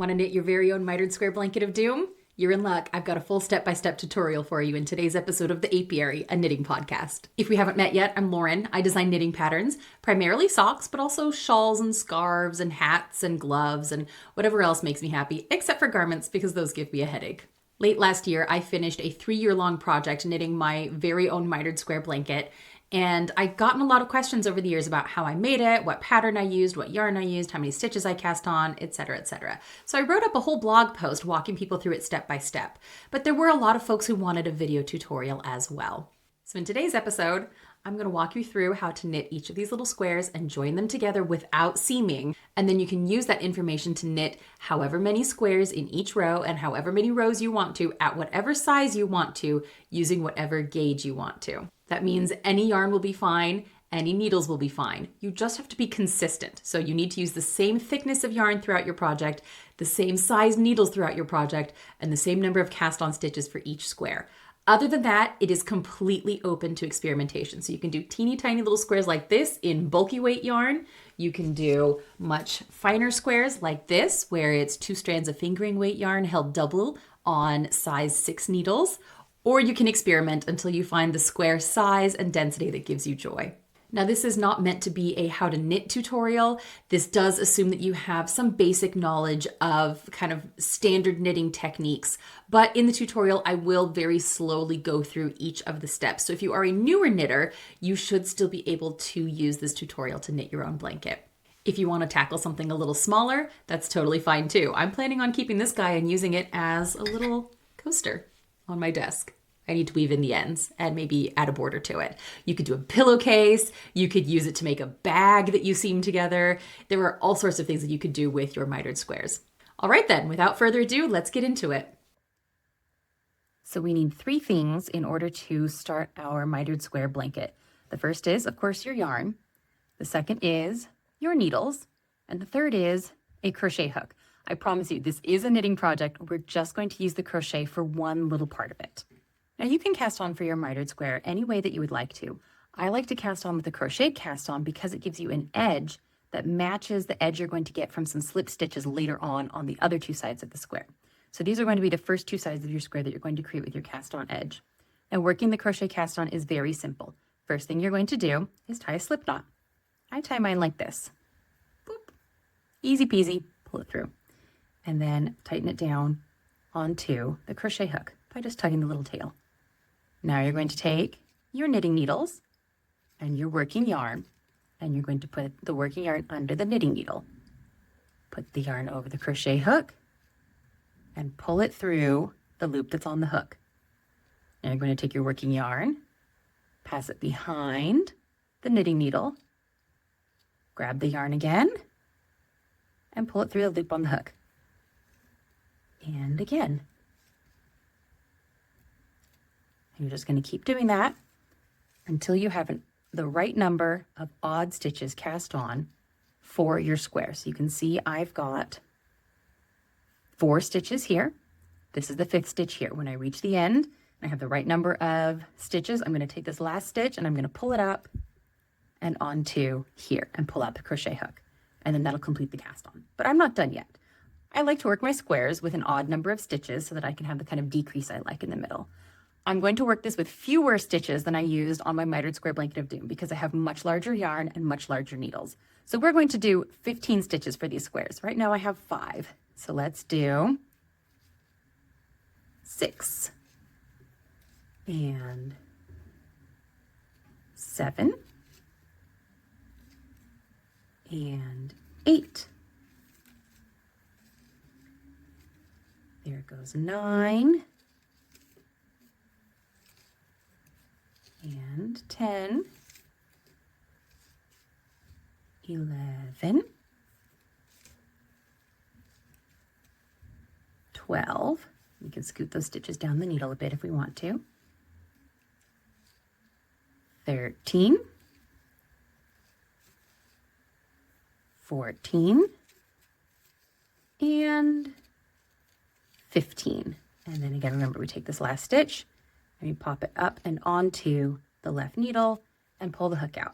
Want to knit your very own mitered square blanket of doom? You're in luck. I've got a full step-by-step tutorial for you in today's episode of The Apiary, a knitting podcast. If we haven't met yet, I'm Lauren. I design knitting patterns, primarily socks, but also shawls and scarves and hats and gloves and whatever else makes me happy, except for garments because those give me a headache. Late last year, I finished a 3-year-long project knitting my very own mitered square blanket. And I've gotten a lot of questions over the years about how I made it, what pattern I used, what yarn I used, how many stitches I cast on, etc., etc. So I wrote up a whole blog post walking people through it step by step. But there were a lot of folks who wanted a video tutorial as well. So in today's episode, I'm going to walk you through how to knit each of these little squares and join them together without seaming. And then you can use that information to knit however many squares in each row and however many rows you want to at whatever size you want to using whatever gauge you want to. That means any yarn will be fine, any needles will be fine. You just have to be consistent. So you need to use the same thickness of yarn throughout your project, the same size needles throughout your project, and the same number of cast on stitches for each square. Other than that, it is completely open to experimentation. So you can do teeny tiny little squares like this in bulky weight yarn. You can do much finer squares like this, where it's 2 strands of fingering weight yarn held double on size 6 needles. Or you can experiment until you find the square size and density that gives you joy. Now, this is not meant to be a how to knit tutorial. This does assume that you have some basic knowledge of kind of standard knitting techniques, but in the tutorial, I will very slowly go through each of the steps. So if you are a newer knitter, you should still be able to use this tutorial to knit your own blanket. If you want to tackle something a little smaller, that's totally fine too. I'm planning on keeping this guy and using it as a little coaster on my desk. I need to weave in the ends and maybe add a border to it. You could do a pillowcase. You could use it to make a bag that you seam together. There are all sorts of things that you could do with your mitered squares. All right then, without further ado, let's get into it. So we need 3 things in order to start our mitered square blanket. The first is, of course, your yarn. The second is your needles. And the third is a crochet hook. I promise you, this is a knitting project. We're just going to use the crochet for one little part of it. Now you can cast on for your mitered square any way that you would like to. I like to cast on with a crochet cast on because it gives you an edge that matches the edge you're going to get from some slip stitches later on the other 2 sides of the square. So these are going to be the first 2 sides of your square that you're going to create with your cast on edge. And working the crochet cast on is very simple. First thing you're going to do is tie a slip knot. I tie mine like this. Boop. Easy peasy, pull it through. And then tighten it down onto the crochet hook by just tugging the little tail. Now you're going to take your knitting needles and your working yarn, and you're going to put the working yarn under the knitting needle. Put the yarn over the crochet hook and pull it through the loop that's on the hook. Now you're going to take your working yarn, pass it behind the knitting needle, grab the yarn again, and pull it through the loop on the hook. And again. You're just going to keep doing that until you have the right number of odd stitches cast on for your square. So you can see I've got 4 stitches here. This is the 5th stitch here. When I reach the end, I have the right number of stitches. I'm going to take this last stitch and I'm going to pull it up and onto here and pull out the crochet hook. And then that'll complete the cast on. But I'm not done yet. I like to work my squares with an odd number of stitches so that I can have the kind of decrease I like in the middle. I'm going to work this with fewer stitches than I used on my mitered square blanket of doom because I have much larger yarn and much larger needles. So we're going to do 15 stitches for these squares. Right now I have 5. So let's do 6 and 7 and 8. There goes 9. And 10, 11, 12. We can scoot those stitches down the needle a bit if we want to. 13, 14, and 15. And then again, remember, we take this last stitch and we pop it up and onto the left needle and pull the hook out.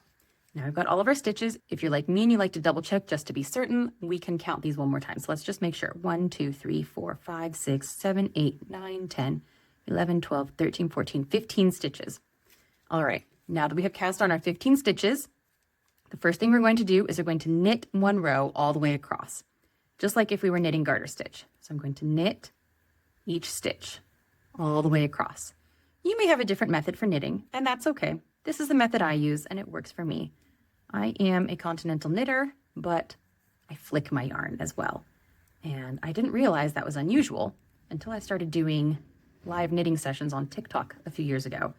Now I've got all of our stitches. If you're like me and you like to double check just to be certain, we can count these one more time. So let's just make sure. 1, 2, 3, 4, 5, 6, 7, 8, 9, 10, 11, 12, 13, 14, 15 stitches. All right, now that we have cast on our 15 stitches, the first thing we're going to do is we're going to knit one row all the way across, just like if we were knitting garter stitch. So I'm going to knit each stitch all the way across. You may have a different method for knitting, and that's okay. This is the method I use, and it works for me. I am a continental knitter, but I flick my yarn as well. And I didn't realize that was unusual until I started doing live knitting sessions on TikTok a few years ago.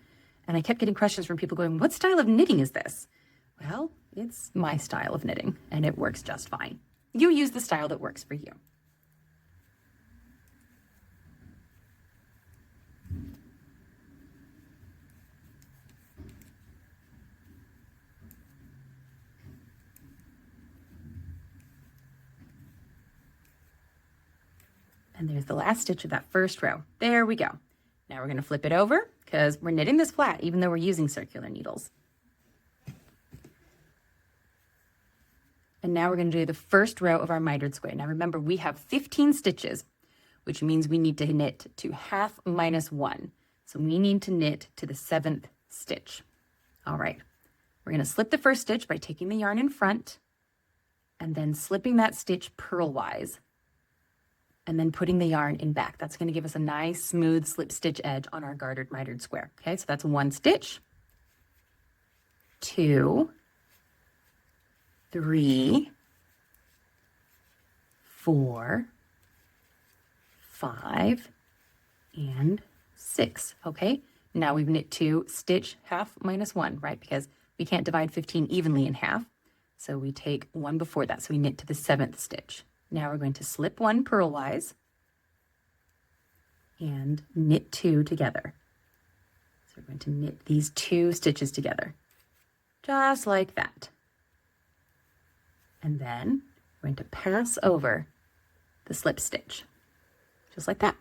And I kept getting questions from people going, what style of knitting is this? Well, it's my style of knitting, and it works just fine. You use the style that works for you. And there's the last stitch of that first row. There we go. Now we're going to flip it over because we're knitting this flat even though we're using circular needles. And now we're going to do the first row of our mitered square. Now remember, we have 15 stitches, which means we need to knit to half minus 1. So we need to knit to the 7th stitch. All right. We're going to slip the first stitch by taking the yarn in front and then slipping that stitch purlwise, and then putting the yarn in back. That's going to give us a nice smooth slip stitch edge on our gartered mitered square. Okay, so that's 1 stitch, 2, 3, 4, 5, and 6. Okay, now we've knit 2, stitch half minus 1, right? Because we can't divide 15 evenly in half. So we take 1 before that. So we knit to the 7th stitch. Now we're going to slip 1 purlwise and knit 2 together. So we're going to knit these 2 stitches together, just like that. And then we're going to pass over the slip stitch, just like that.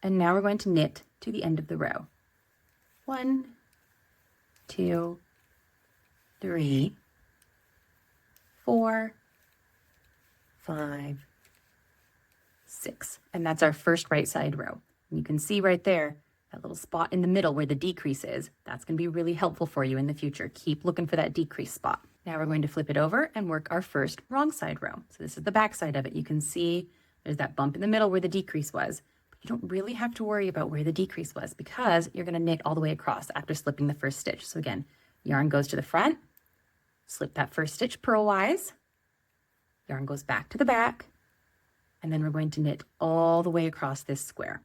And now we're going to knit to the end of the row. 1, 2, 3, 4, 5, 6. And that's our first right side row. And you can see right there, that little spot in the middle where the decrease is. That's going to be really helpful for you in the future. Keep looking for that decrease spot. Now we're going to flip it over and work our first wrong side row. So this is the back side of it. You can see there's that bump in the middle where the decrease was. But you don't really have to worry about where the decrease was because you're going to knit all the way across after slipping the first stitch. So again, yarn goes to the front, slip that first stitch purlwise, yarn goes back to the back, and then we're going to knit all the way across this square.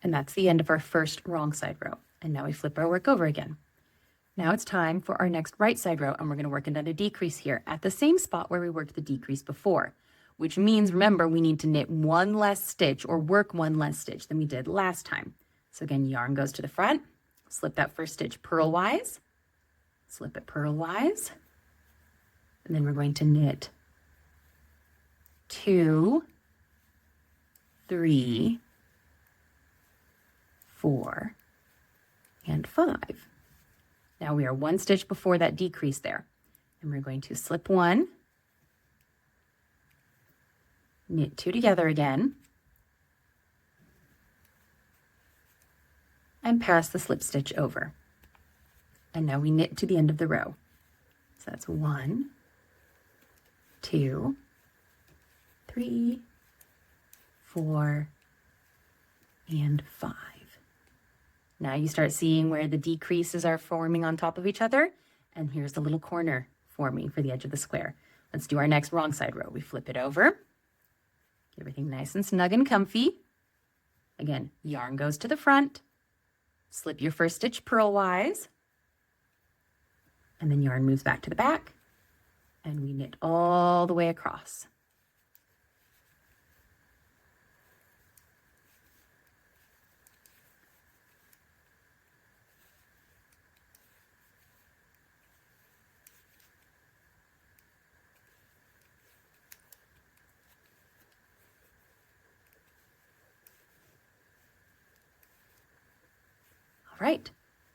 And that's the end of our first wrong side row. And now we flip our work over again. Now it's time for our next right side row, and we're going to work another decrease here at the same spot where we worked the decrease before, which means, remember, we need to knit 1 less stitch or work 1 less stitch than we did last time. So again, yarn goes to the front, slip that first stitch purlwise, slip it purlwise, and then we're going to knit 2, 3, 4, and 5. Now we are 1 stitch before that decrease there. And we're going to slip 1, knit 2 together again, and pass the slip stitch over. And now we knit to the end of the row. So that's 1, 2, 3, 4, and 5. Now you start seeing where the decreases are forming on top of each other. And here's the little corner forming for the edge of the square. Let's do our next wrong side row. We flip it over. Get everything nice and snug and comfy. Again, yarn goes to the front. Slip your first stitch purlwise. And then yarn moves back to the back. And we knit all the way across. All right,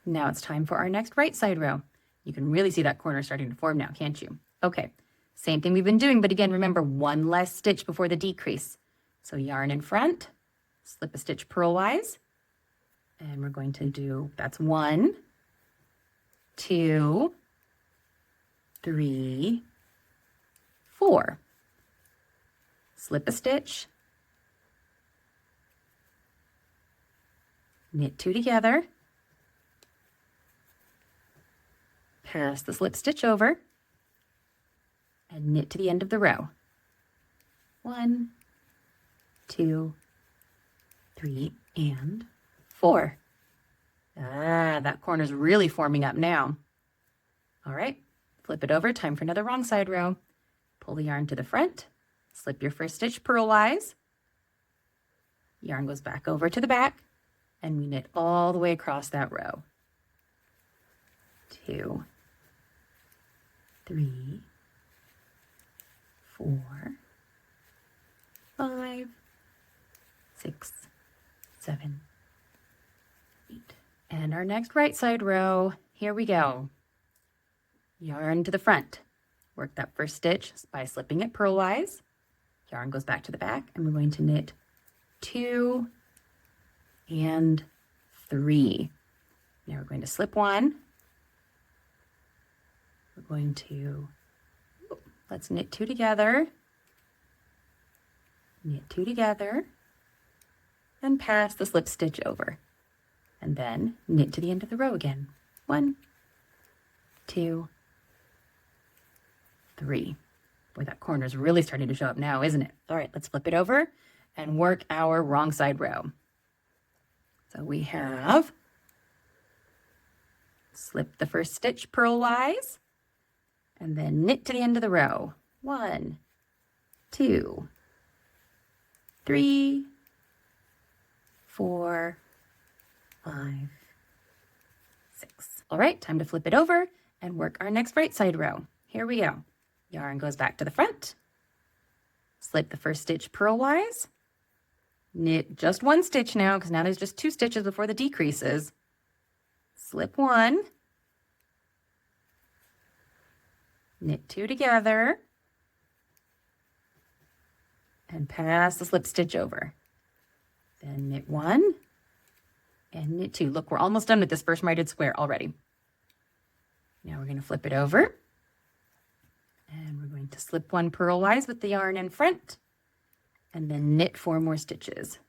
now it's time for our next right side row. You can really see that corner starting to form now, can't you? Okay, same thing we've been doing, but again, remember one less stitch before the decrease. So yarn in front, slip a stitch purlwise, and we're going to do, that's 1, 2, 3, 4. Slip a stitch, knit 2 together, pass the slip stitch over, and knit to the end of the row. 1, 2, 3, and 4. That corner's really forming up now. All right, flip it over, time for another wrong side row. Pull the yarn to the front, slip your first stitch purlwise, yarn goes back over to the back, and we knit all the way across that row. 2, 3, 4, 5, 6, 7, 8. And our next right side row, here we go. Yarn to the front. Work that first stitch by slipping it purlwise. Yarn goes back to the back, and we're going to knit 2 and 3. Now we're going to slip 1. We're going to, let's knit 2 together, knit 2 together, and pass the slip stitch over. And then knit to the end of the row again. 1, 2, 3. Boy, that corner is really starting to show up now, isn't it? All right, let's flip it over and work our wrong side row. So we have slip the first stitch purlwise, and then knit to the end of the row. 1, 2, 3, 4, 5, 6. All right, time to flip it over and work our next right side row. Here we go. Yarn goes back to the front. Slip the first stitch purlwise. Knit just 1 stitch now, because now there's just 2 stitches before the decreases. Slip 1. Knit 2 together. And pass the slip stitch over. Then knit 1 and knit 2. Look, we're almost done with this first mitered square already. Now we're going to flip it over. And we're going to slip 1 purlwise with the yarn in front, and then knit 4 more stitches.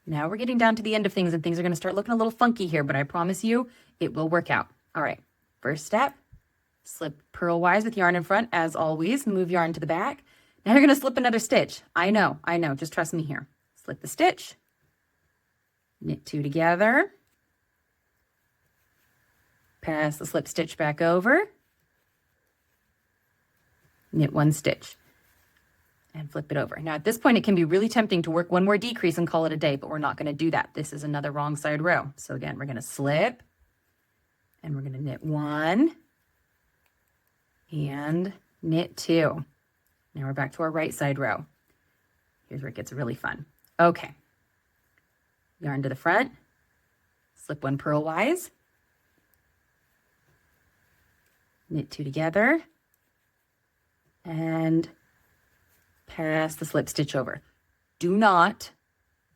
Now we're getting down to the end of things, and things are going to start looking a little funky here, but I promise you it will work out. All right, first step, slip purlwise with yarn in front, as always, move yarn to the back. Now you're going to slip another stitch. I know, just trust me here. Slip the stitch, knit 2 together, pass the slip stitch back over, knit 1 stitch, and flip it over. Now at this point, it can be really tempting to work 1 more decrease and call it a day, but we're not going to do that. This is another wrong side row. So again, we're going to slip, and we're going to knit 1, and knit 2. Now we're back to our right side row. Here's where it gets really fun. Okay. Yarn to the front, slip 1 purlwise, knit 2 together, and pass the slip stitch over. Do not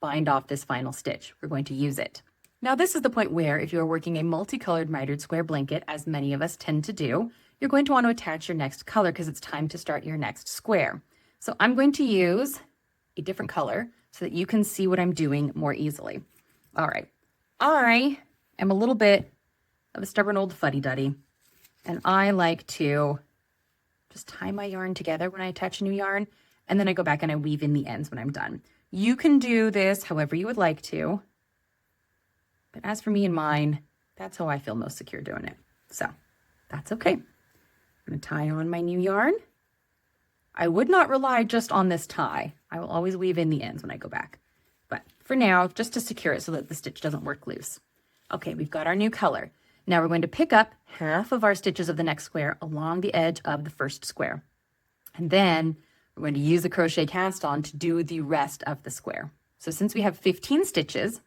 bind off this final stitch. We're going to use it. Now this is the point where if you're working a multicolored mitered square blanket, as many of us tend to do, you're going to want to attach your next color because it's time to start your next square. So I'm going to use a different color so that you can see what I'm doing more easily. All right. I am a little bit of a stubborn old fuddy-duddy, and I like to just tie my yarn together when I attach a new yarn, and then I go back and I weave in the ends when I'm done. You can do this however you would like to, but as for me and mine, that's how I feel most secure doing it. So that's okay. I'm going to tie on my new yarn. I would not rely just on this tie. I will always weave in the ends when I go back. But for now, just to secure it so that the stitch doesn't work loose. Okay, we've got our new color. Now we're going to pick up half of our stitches of the next square along the edge of the first square. And then we're going to use the crochet cast on to do the rest of the square. So since we have 15 stitches,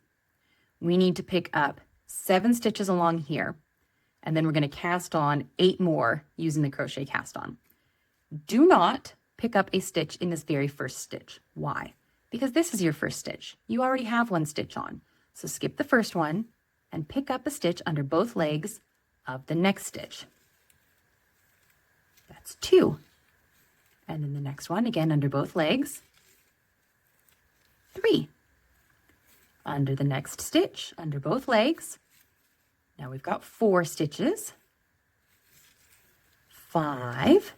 we need to pick up 7 stitches along here, and then we're going to cast on 8 more using the crochet cast on. Do not pick up a stitch in this very first stitch. Why? Because this is your first stitch. You already have 1 stitch on. So skip the first one and pick up a stitch under both legs of the next stitch. That's 2. And then the next one, again, under both legs, 3. Under the next stitch, under both legs. Now we've got 4 stitches. 5,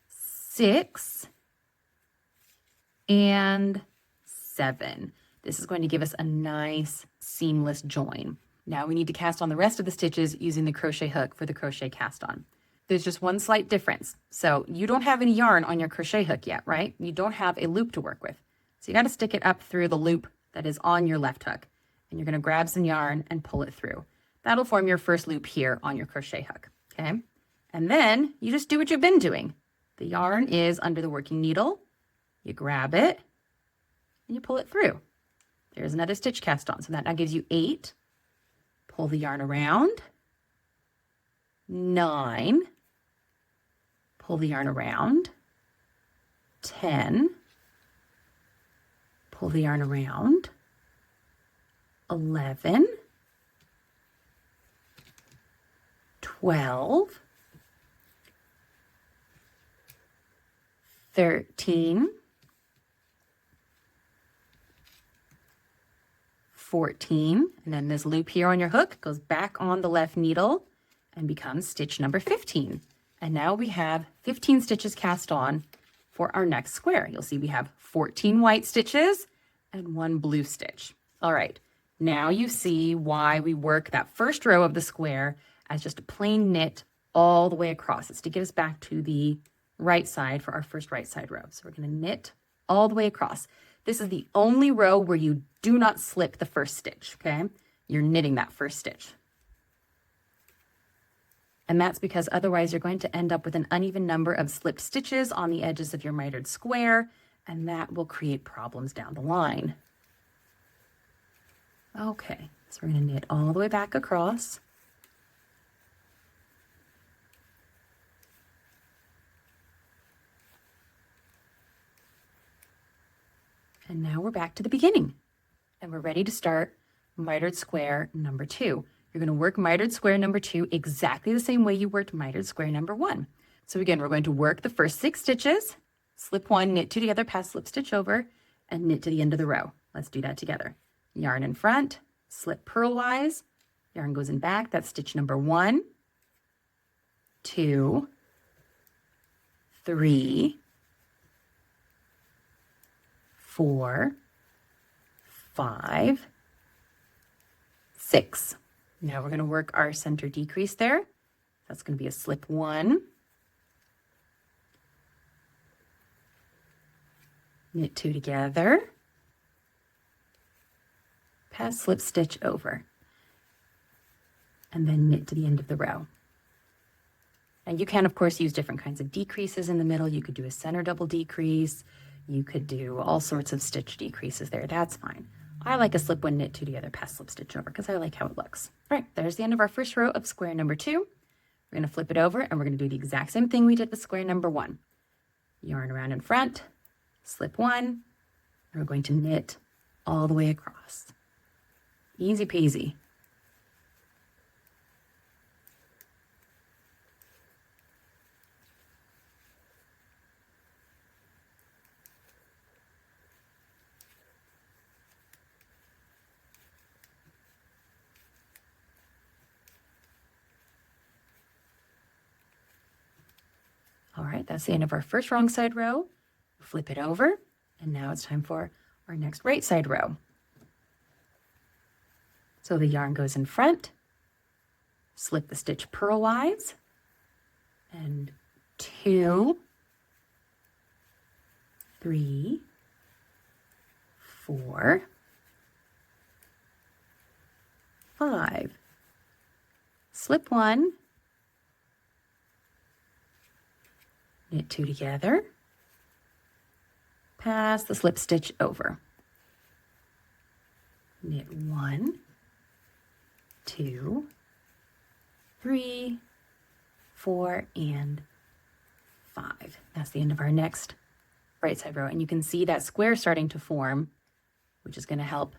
6, and 7. This is going to give us a nice seamless join. Now we need to cast on the rest of the stitches using the crochet hook for the crochet cast on. There's just one slight difference. So you don't have any yarn on your crochet hook yet, right? You don't have a loop to work with. So you got to stick it up through the loop that is on your left hook. And you're going to grab some yarn and pull it through. That'll form your first loop here on your crochet hook, okay? And then you just do what you've been doing. The yarn is under the working needle. You grab it and you pull it through. There's another stitch cast on. So that now gives you 8. Pull the yarn around. 9. Pull the yarn around. 10. Pull the yarn around. 11. 12. 13. 14. And then this loop here on your hook goes back on the left needle and becomes stitch number 15. And now we have 15 stitches cast on for our next square. You'll see we have 14 white stitches and 1 blue stitch. All right, now you see why we work that first row of the square as just a plain knit all the way across. It's to get us back to the right side for our first right side row. So we're going to knit all the way across. This is the only row where you do not slip the first stitch, okay? You're knitting that first stitch. And that's because otherwise you're going to end up with an uneven number of slipped stitches on the edges of your mitered square, and that will create problems down the line. Okay, so we're going to knit all the way back across. And now we're back to the beginning, and we're ready to start mitered square number 2. You're going to work mitered square number 2 exactly the same way you worked mitered square number 1. So again, we're going to work the first 6 stitches, slip 1, knit 2 together, pass slip stitch over, and knit to the end of the row. Let's do that together. Yarn in front, slip purlwise, yarn goes in back. That's stitch number 1, 2, 3, 4, 5, 6. Now we're going to work our center decrease there. That's going to be a slip 1, knit 2 together, pass slip stitch over, and then knit to the end of the row. And you can, of course, use different kinds of decreases in the middle. You could do a center double decrease. You could do all sorts of stitch decreases there. That's fine. I like a slip 1, knit 2 together, pass slip stitch over because I like how it looks. All right, there's the end of our first row of square number 2. We're going to flip it over and we're going to do the exact same thing we did with square number 1. Yarn around in front, slip 1, and we're going to knit all the way across. Easy peasy. All right, that's the end of our first wrong side row. Flip it over, and now it's time for our next right side row. So the yarn goes in front, slip the stitch purlwise, and 2, 3, 4, 5. Slip 1, knit 2 together, pass the slip stitch over. Knit 1, 2, 3, 4, and 5. That's the end of our next right side row. And you can see that square starting to form, which is going to help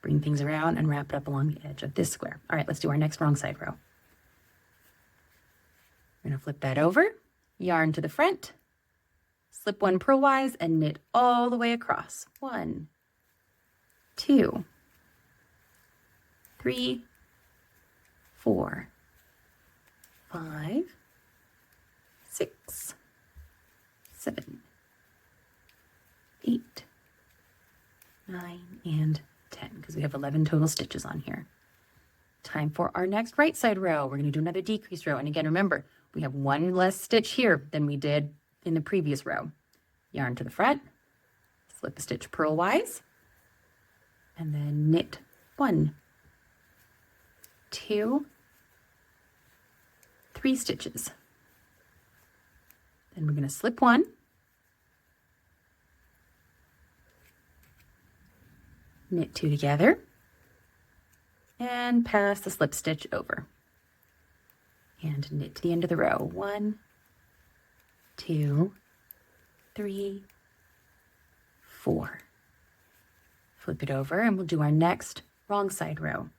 bring things around and wrap it up along the edge of this square. All right, let's do our next wrong side row. We're going to flip that over, yarn to the front, slip 1 purlwise, and knit all the way across. 1, 2, 3, 4, 5, 6, 7, 8, 9, and 10, because we have 11 total stitches on here. Time for our next right side row. We're going to do another decrease row. And again, remember, we have 1 less stitch here than we did in the previous row. Yarn to the front, slip a stitch purlwise, and then knit 1, 2, 3 stitches. Then we're going to slip 1, knit 2 together, and pass the slip stitch over. And knit to the end of the row. 1, 2, 3, 4. Flip it over and we'll do our next wrong side row.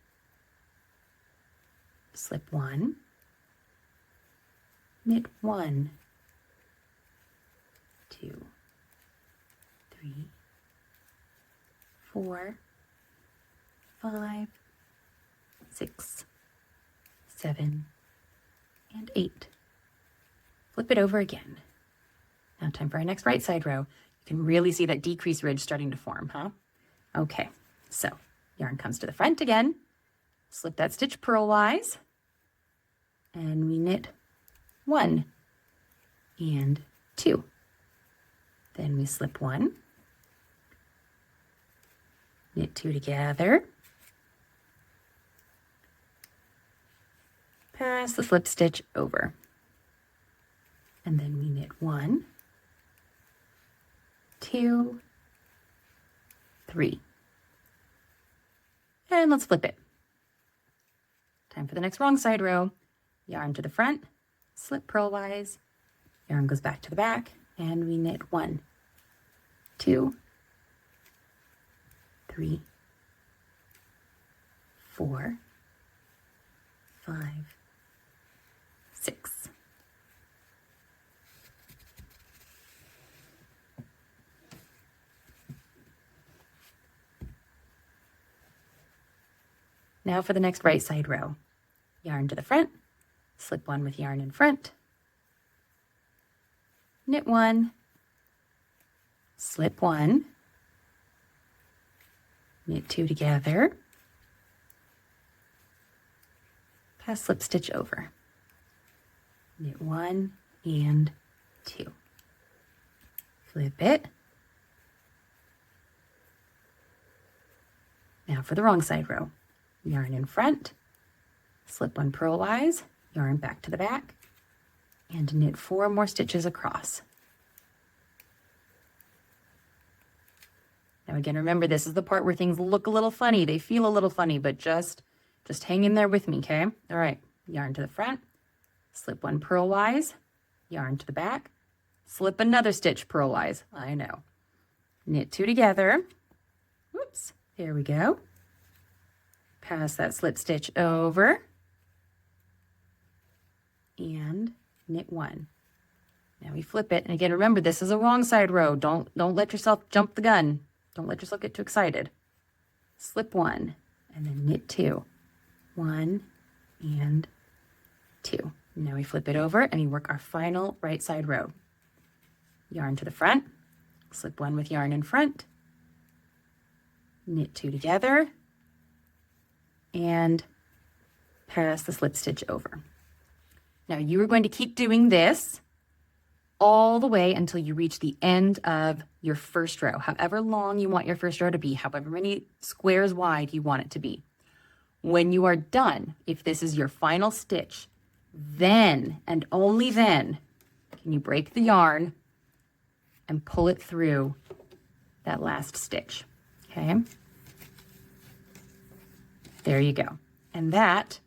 Slip 1, knit 1, 2, 3, 4, 5, 6, 7, and 8. Flip it over again. Now time for our next right side row. You can really see that decrease ridge starting to form, huh? Okay, so yarn comes to the front again, slip that stitch purlwise, and we knit 1 and 2. Then we slip 1, knit 2 together, pass the slip stitch over, and then we knit 1, 2, 3. And let's flip it. Time for the next wrong side row. Yarn to the front, slip purlwise, yarn goes back to the back, and we knit 1, 2, 3, 4, 5, 6. Now for the next right side row. Yarn to the front, slip 1 with yarn in front, knit 1, slip 1, knit 2 together, pass slip stitch over, knit 1 and 2. Flip it. Now for the wrong side row. Yarn in front, slip 1 purlwise, yarn back to the back, and knit 4 more stitches across. Now again, remember, this is the part where things look a little funny. They feel a little funny, but just hang in there with me, okay? All right, yarn to the front, slip 1 purlwise, yarn to the back, slip another stitch purlwise. I know. Knit 2 together. Whoops, there we go. Pass that slip stitch over and knit 1. Now we flip it, and again, remember, this is a wrong side row. Don't let yourself jump the gun. Don't let yourself get too excited. Slip 1 and then knit 2. 1 and 2. Now we flip it over and we work our final right side row. Yarn to the front, slip 1 with yarn in front, knit 2 together, and pass the slip stitch over. Now you are going to keep doing this all the way until you reach the end of your first row, however long you want your first row to be, however many squares wide you want it to be. When you are done, if this is your final stitch, then and only then can you break the yarn and pull it through that last stitch, okay? There you go. And that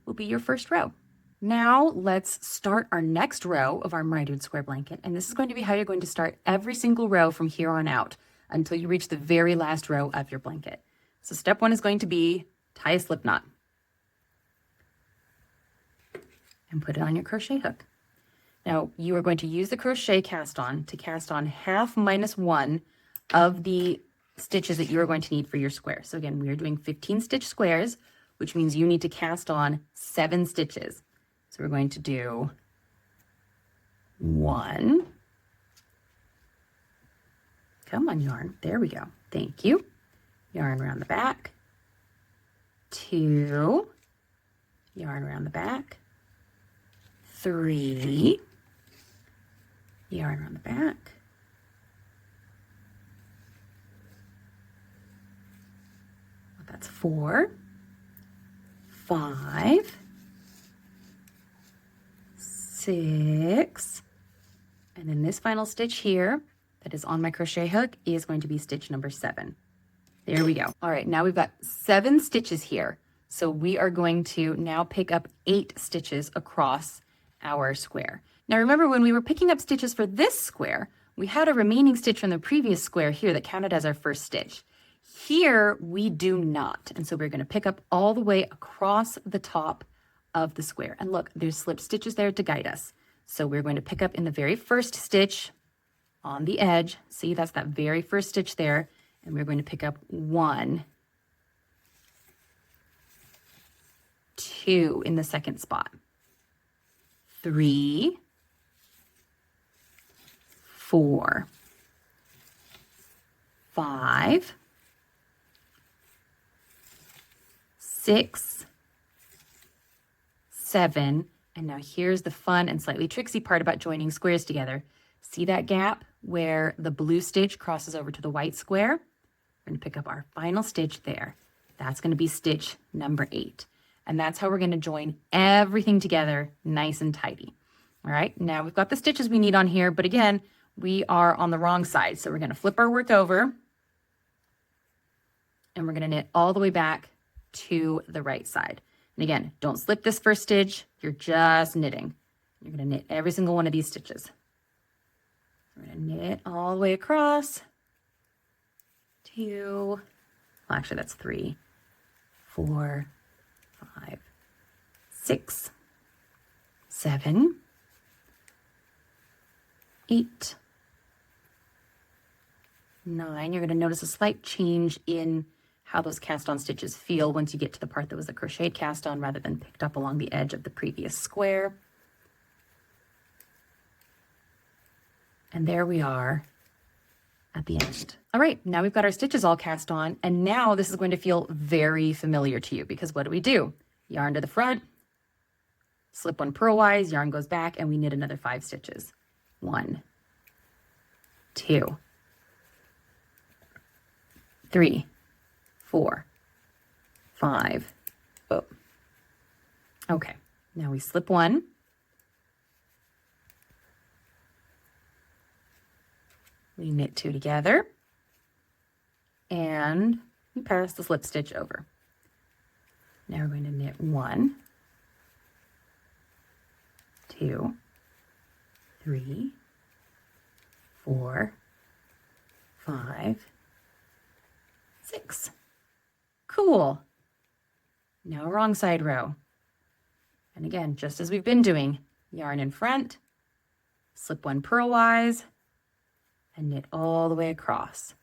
will be your first row. Now let's start our next row of our mitered square blanket. And this is going to be how you're going to start every single row from here on out until you reach the very last row of your blanket. So step one is going to be tie a slip knot and put it on your crochet hook. Now you are going to use the crochet cast on to cast on half minus one of the stitches that you are going to need for your square. So again, we are doing 15 stitch squares, which means you need to cast on 7 stitches. So we're going to do 1. Come on, yarn. There we go. Thank you. Yarn around the back. 2. Yarn around the back. 3. Yarn around the back. 4, 5, 6, and then this final stitch here that is on my crochet hook is going to be stitch number 7. There we go. All right, now we've got 7 stitches here. So we are going to now pick up 8 stitches across our square. Now remember, when we were picking up stitches for this square, we had a remaining stitch from the previous square here that counted as our first stitch. Here we do not. And so we're going to pick up all the way across the top of the square. And look, there's slip stitches there to guide us. So we're going to pick up in the very first stitch on the edge. See, that's that very first stitch there. And we're going to pick up 1, 2 in the second spot, 3, 4, 5, 6, 7, and now here's the fun and slightly tricksy part about joining squares together. See that gap where the blue stitch crosses over to the white square? We're going to pick up our final stitch there. That's going to be stitch number 8. And that's how we're going to join everything together nice and tidy. All right, now we've got the stitches we need on here, but again, we are on the wrong side. So we're going to flip our work over and we're going to knit all the way back to the right side. And again, don't slip this first stitch. You're just knitting. You're going to knit every single one of these stitches. We're going to knit all the way across. 2, well, actually that's 3, 4, 5, 6, 7, 8, 9. You're going to notice a slight change in how those cast on stitches feel once you get to the part that was a crocheted cast on rather than picked up along the edge of the previous square. And there we are at the end. All right, now we've got our stitches all cast on, and now this is going to feel very familiar to you because what do? Yarn to the front, slip 1 purlwise, yarn goes back, and we knit another 5 stitches. 1, 2, 3, 4, 5. Oh. Okay, now we slip 1. We knit 2 together, and we pass the slip stitch over. Now we're going to knit 1, 2, 3, 4, 5, 6. Cool. Now wrong side row. And again, just as we've been doing, yarn in front, slip 1 purlwise, and knit all the way across.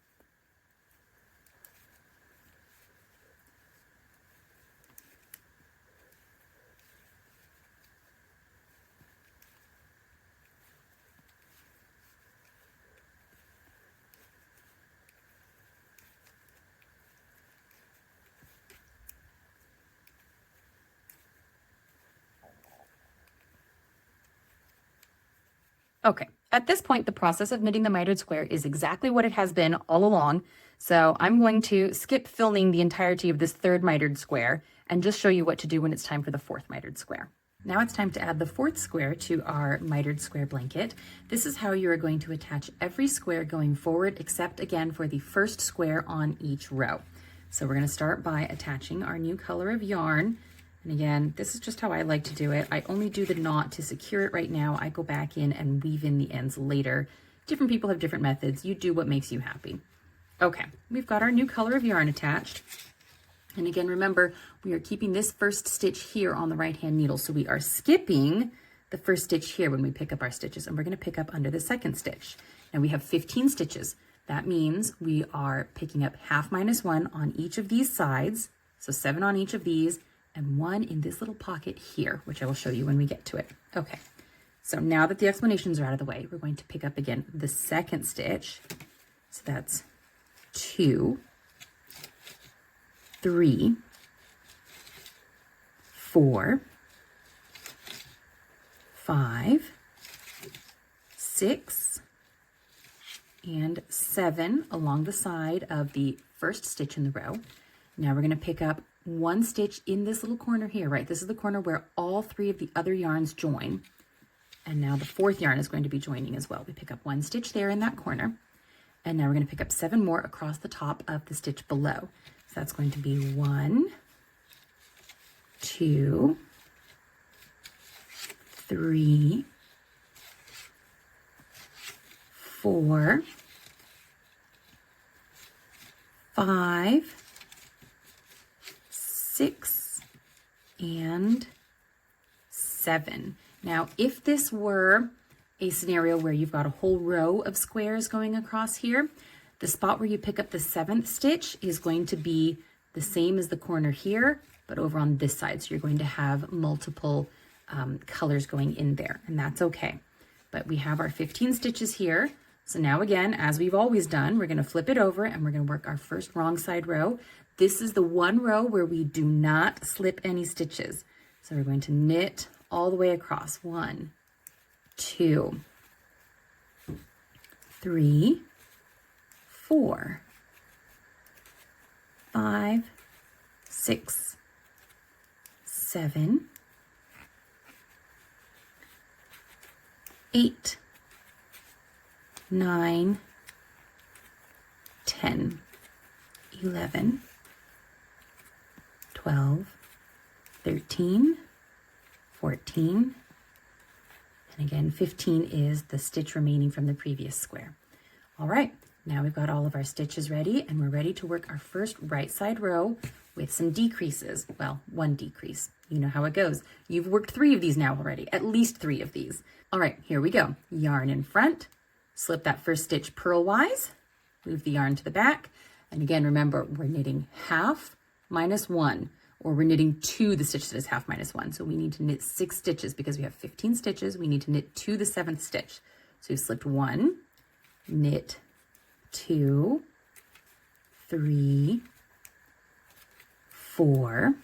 Okay, at this point, the process of knitting the mitered square is exactly what it has been all along. So I'm going to skip filming the entirety of this 3rd mitered square and just show you what to do when it's time for the 4th mitered square. Now it's time to add the fourth square to our mitered square blanket. This is how you are going to attach every square going forward, except again for the first square on each row. So we're going to start by attaching our new color of yarn. And again, this is just how I like to do it. I only do the knot to secure it right now. I go back in and weave in the ends later. Different people have different methods. You do what makes you happy. Okay, we've got our new color of yarn attached. And again, remember, we are keeping this first stitch here on the right-hand needle. So we are skipping the first stitch here when we pick up our stitches, and we're going to pick up under the second stitch. And we have 15 stitches. That means we are picking up half minus 1 on each of these sides. So 7 on each of these, and 1 in this little pocket here, which I will show you when we get to it. Okay, so now that the explanations are out of the way, we're going to pick up again the second stitch. So that's 2, 3, 4, 5, 6, and 7 along the side of the first stitch in the row. Now we're going to pick up 1 stitch in this little corner here, right? This is the corner where all 3 of the other yarns join. And now the 4th yarn is going to be joining as well. We pick up 1 stitch there in that corner. And now we're going to pick up 7 more across the top of the stitch below. So that's going to be 1, 2, 3, 4, 5, 6, and 7. Now, if this were a scenario where you've got a whole row of squares going across here, the spot where you pick up the 7th stitch is going to be the same as the corner here, but over on this side. So you're going to have multiple colors going in there, and that's okay. But we have our 15 stitches here. So now again, as we've always done, we're going to flip it over and we're going to work our first wrong side row. This is the one row where we do not slip any stitches. So we're going to knit all the way across. 1, 2, 3, 4, 5, 6, 7, 8, 9, 10, 11, 12, 13, 14, and again, 15 is the stitch remaining from the previous square. All right, now we've got all of our stitches ready, and we're ready to work our first right side row with some decreases. Well, 1 decrease. You know how it goes. You've worked 3 of these now already, at least 3 of these. All right, here we go. Yarn in front, slip that first stitch purlwise, move the yarn to the back, and again, remember, we're knitting half minus 1, or we're knitting to the stitch that is half minus 1. So we need to knit 6 stitches because we have 15 stitches. We need to knit to the 7th stitch. So we've slipped 1, knit 2, 3, 4,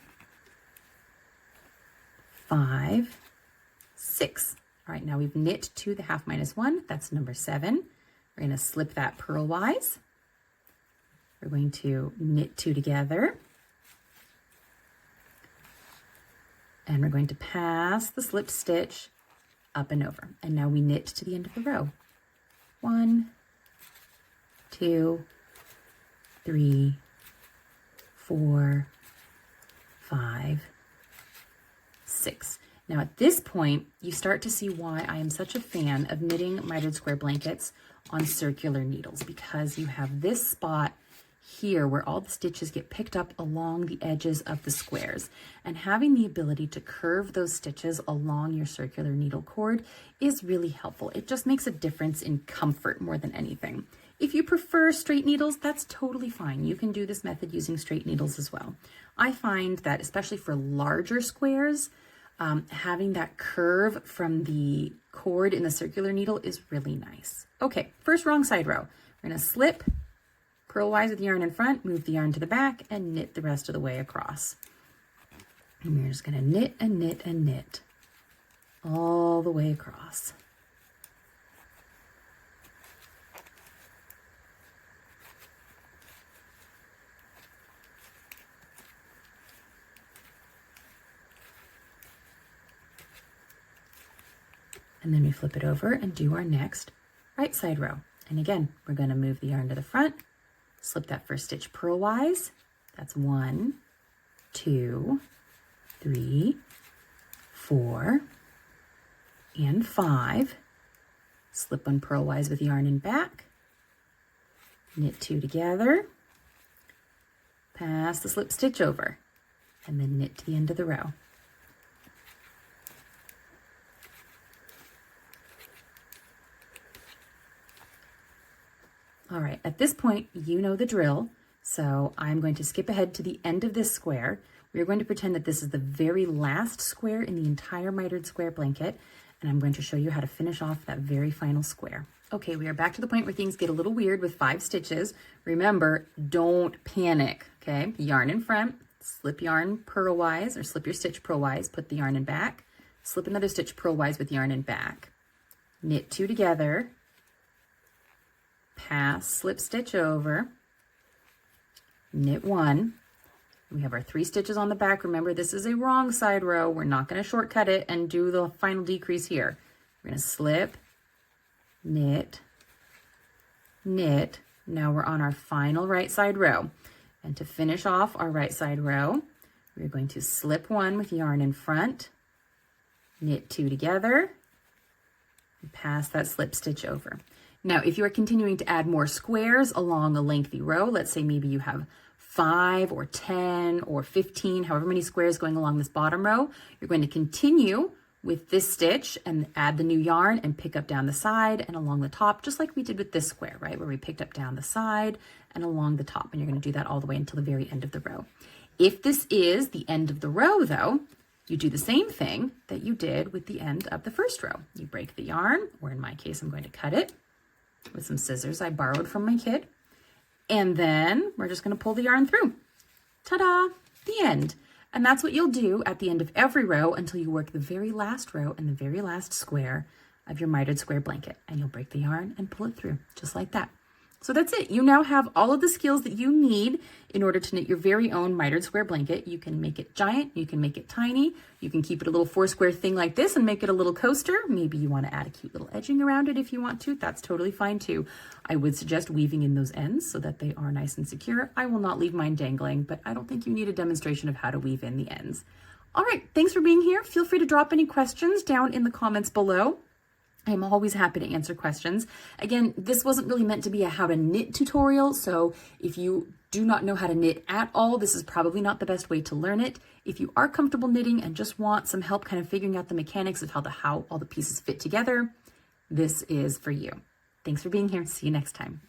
5, 6. All right, now we've knit to the half minus 1. That's number 7. We're going to slip that purlwise. We're going to knit 2 together. And we're going to pass the slipped stitch up and over. And now we knit to the end of the row. 1, 2, 3, 4, 5, 6. Now at this point, you start to see why I am such a fan of knitting mitered square blankets on circular needles, because you have this spot here where all the stitches get picked up along the edges of the squares, and having the ability to curve those stitches along your circular needle cord is really helpful. It just makes a difference in comfort more than anything. If you prefer straight needles, that's totally fine. You can do this method using straight needles as well. I find that especially for larger squares, having that curve from the cord in the circular needle is really nice. Okay, first wrong side row. We're gonna slip, purlwise with the yarn in front, move the yarn to the back, and knit the rest of the way across. And we're just gonna knit and knit and knit all the way across. And then we flip it over and do our next right side row. And again, we're going to move the yarn to the front, slip that first stitch purlwise. That's 1, 2, 3, 4, and 5. Slip one purlwise with yarn in back, knit 2 together, pass the slip stitch over, and then knit to the end of the row. All right, at this point, you know the drill, so I'm going to skip ahead to the end of this square. We're going to pretend that this is the very last square in the entire mitered square blanket, and I'm going to show you how to finish off that very final square. Okay, we are back to the point where things get a little weird with 5 stitches. Remember, don't panic, okay? Yarn in front, slip yarn purlwise, or slip your stitch purlwise, put the yarn in back, slip another stitch purlwise with yarn in back, knit 2 together, pass slip stitch over, knit 1. We have our 3 stitches on the back. Remember, this is a wrong side row. We're not going to shortcut it and do the final decrease here. We're going to slip, knit, knit. Now we're on our final right side row. And to finish off our right side row, we're going to slip 1 with yarn in front, knit 2 together, and pass that slip stitch over. Now, if you are continuing to add more squares along a lengthy row, let's say maybe you have 5 or 10 or 15, however many squares going along this bottom row, you're going to continue with this stitch and add the new yarn and pick up down the side and along the top, just like we did with this square, right? Where we picked up down the side and along the top, and you're going to do that all the way until the very end of the row. If this is the end of the row though, you do the same thing that you did with the end of the first row. You break the yarn, or in my case, I'm going to cut it with some scissors I borrowed from my kid. And then we're just going to pull the yarn through. Ta-da! The end. And that's what you'll do at the end of every row until you work the very last row and the very last square of your mitered square blanket. And you'll break the yarn and pull it through, just like that. So that's it. You now have all of the skills that you need in order to knit your very own mitered square blanket. You can make it giant, you can make it tiny, you can keep it a little 4-square thing like this and make it a little coaster. Maybe you want to add a cute little edging around it if you want to. That's totally fine too. I would suggest weaving in those ends so that they are nice and secure. I will not leave mine dangling, but I don't think you need a demonstration of how to weave in the ends. All right, thanks for being here. Feel free to drop any questions down in the comments below. I'm always happy to answer questions. Again, this wasn't really meant to be a how to knit tutorial, so if you do not know how to knit at all, this is probably not the best way to learn it. If you are comfortable knitting and just want some help kind of figuring out the mechanics of how all the pieces fit together, this is for you. Thanks for being here. See you next time.